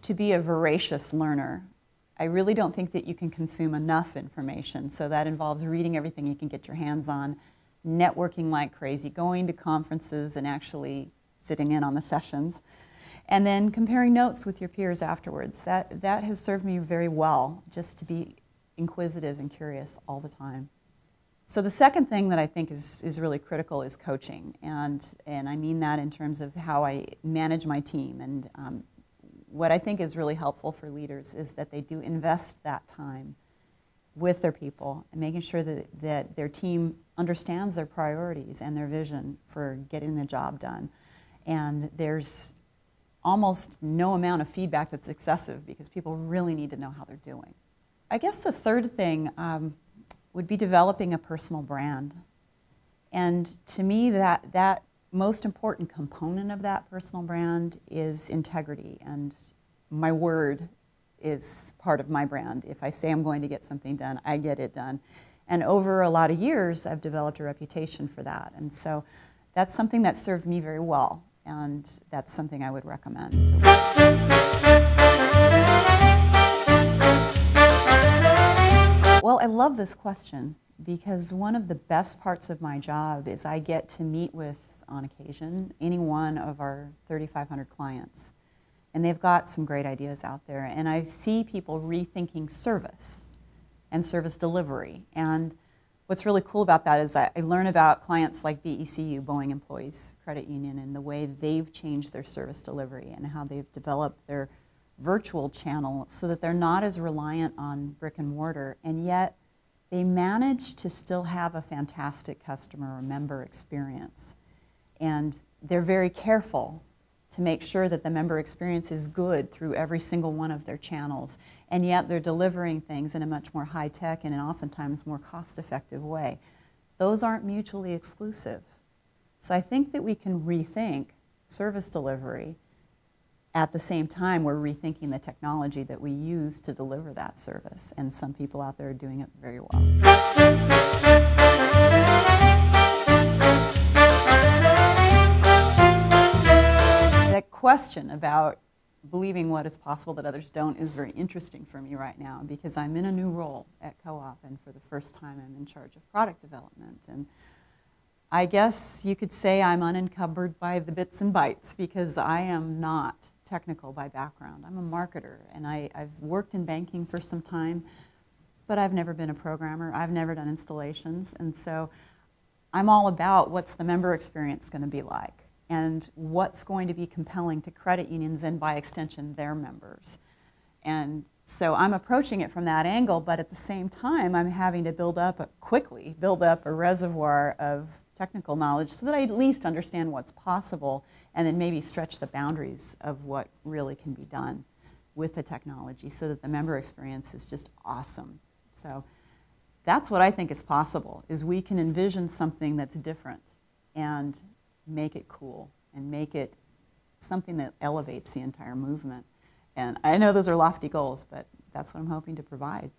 to be a voracious learner. I really don't think that you can consume enough information, so that involves reading everything you can get your hands on, networking like crazy, going to conferences and actually sitting in on the sessions, and then comparing notes with your peers afterwards. That has served me very well, just to be inquisitive and curious all the time. So the second thing that I think is really critical is coaching, and I mean that in terms of how I manage my team. And what I think is really helpful for leaders is that they do invest that time with their people and making sure that their team understands their priorities and their vision for getting the job done. And there's almost no amount of feedback that's excessive because people really need to know how they're doing. I guess the third thing would be developing a personal brand. And to me, that most important component of that personal brand is integrity. And my word is part of my brand. If I say I'm going to get something done, I get it done. And over a lot of years, I've developed a reputation for that. And so that's something that served me very well. And that's something I would recommend. Well, I love this question because one of the best parts of my job is I get to meet with, on occasion, any one of our 3,500 clients. And they've got some great ideas out there. And I see people rethinking service and service delivery. And what's really cool about that is I learn about clients like BECU, Boeing Employees Credit Union, and the way they've changed their service delivery and how they've developed their virtual channel so that they're not as reliant on brick and mortar, and yet they manage to still have a fantastic customer or member experience. And they're very careful to make sure that the member experience is good through every single one of their channels, and yet they're delivering things in a much more high-tech and oftentimes more cost-effective way. Those aren't mutually exclusive. So I think that we can rethink service delivery. At the same time, we're rethinking the technology that we use to deliver that service, and some people out there are doing it very well. That question about believing what is possible that others don't is very interesting for me right now because I'm in a new role at Co-op, and for the first time I'm in charge of product development. And I guess you could say I'm unencumbered by the bits and bytes because I am not technical by background. I'm a marketer, and I've worked in banking for some time, but I've never been a programmer. I've never done installations, and so I'm all about what's the member experience going to be like and what's going to be compelling to credit unions and, by extension, their members. And so I'm approaching it from that angle, but at the same time, I'm having to quickly build up a reservoir of technical knowledge so that I at least understand what's possible and then maybe stretch the boundaries of what really can be done with the technology so that the member experience is just awesome. So that's what I think is possible, is we can envision something that's different and make it cool and make it something that elevates the entire movement. And I know those are lofty goals, but that's what I'm hoping to provide.